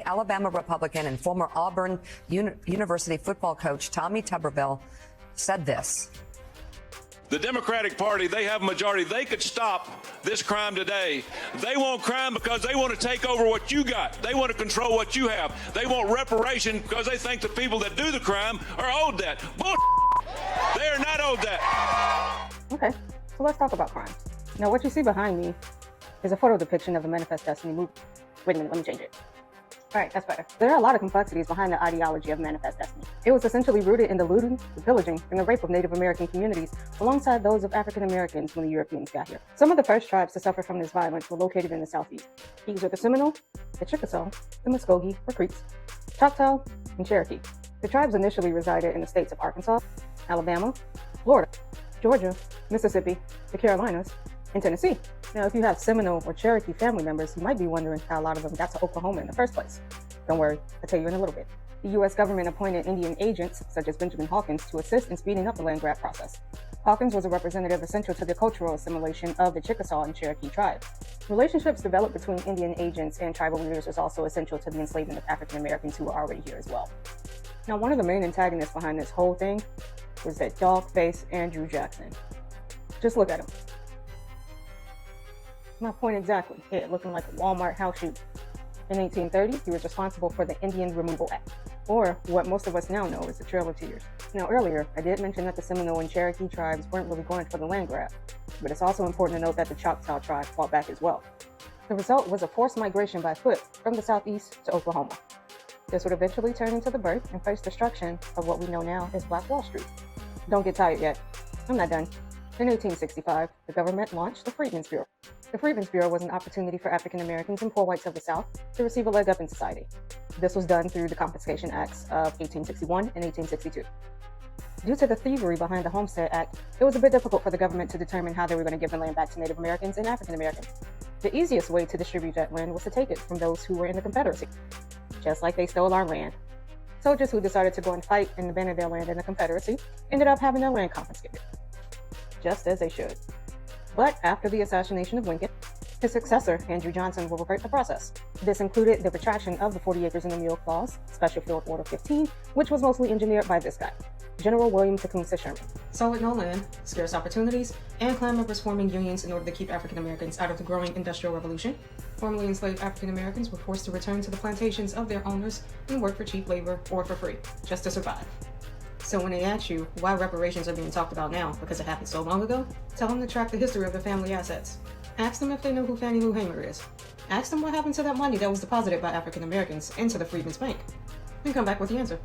Alabama Republican and former Auburn University football coach Tommy Tuberville said this. The Democratic Party, they have a majority. They could stop this crime today. They want crime because they want to take over what you got. They want to control what you have. They want reparation because they think the people that do the crime are owed that. Bull. They are not owed that. Okay, so let's talk about crime. Now, what you see behind me is a photo depiction of the Manifest Destiny movie. Wait a minute, let me change it. All right, that's better. There are a lot of complexities behind the ideology of Manifest Destiny. It was essentially rooted in the looting, the pillaging, and the rape of Native American communities alongside those of African Americans when the Europeans got here. Some of the first tribes to suffer from this violence were located in the Southeast. These are the Seminole, the Chickasaw, the Muskogee, or Creeks, Choctaw, and Cherokee. The tribes initially resided in the states of Arkansas, Alabama, Florida, Georgia, Mississippi, the Carolinas, and Tennessee. Now, if you have Seminole or Cherokee family members, you might be wondering how a lot of them got to Oklahoma in the first place. Don't worry, I'll tell you in a little bit. The U.S. government appointed Indian agents, such as Benjamin Hawkins, to assist in speeding up the land grab process. Hawkins was a representative essential to the cultural assimilation of the Chickasaw and Cherokee tribes. Relationships developed between Indian agents and tribal leaders was also essential to the enslavement of African Americans who were already here as well. Now, one of the main antagonists behind this whole thing was that dog-faced Andrew Jackson. Just look at him. My point exactly. Yeah, looking like a Walmart house shoe. In 1830, he was responsible for the Indian Removal Act, or what most of us now know as the Trail of Tears. Now, earlier, I did mention that the Seminole and Cherokee tribes weren't really going for the land grab, but it's also important to note that the Choctaw tribe fought back as well. The result was a forced migration by foot from the southeast to Oklahoma. This would eventually turn into the birth and first destruction of what we know now as Black Wall Street. Don't get tired yet. I'm not done. In 1865, the government launched the Freedmen's Bureau. The Freedmen's Bureau was an opportunity for African Americans and poor whites of the South to receive a leg up in society. This was done through the Confiscation Acts of 1861 and 1862. Due to the thievery behind the Homestead Act, it was a bit difficult for the government to determine how they were going to give the land back to Native Americans and African Americans. The easiest way to distribute that land was to take it from those who were in the Confederacy, just like they stole our land. Soldiers who decided to go and fight and abandon their land in the Confederacy ended up having their land confiscated, just as they should. But after the assassination of Lincoln, his successor, Andrew Johnson, will revert the process. This included the retraction of the 40 acres in the Mule Clause, Special Field Order 15, which was mostly engineered by this guy, General William Tecumseh Sherman. So with no land, scarce opportunities, and clan members forming unions in order to keep African Americans out of the growing Industrial Revolution, formerly enslaved African Americans were forced to return to the plantations of their owners and work for cheap labor or for free, just to survive. So when they ask you why reparations are being talked about now because it happened so long ago, tell them to track the history of their family assets. Ask them if they know who Fannie Lou Hamer is. Ask them what happened to that money that was deposited by African Americans into the Freedmen's Bank. And come back with the answer.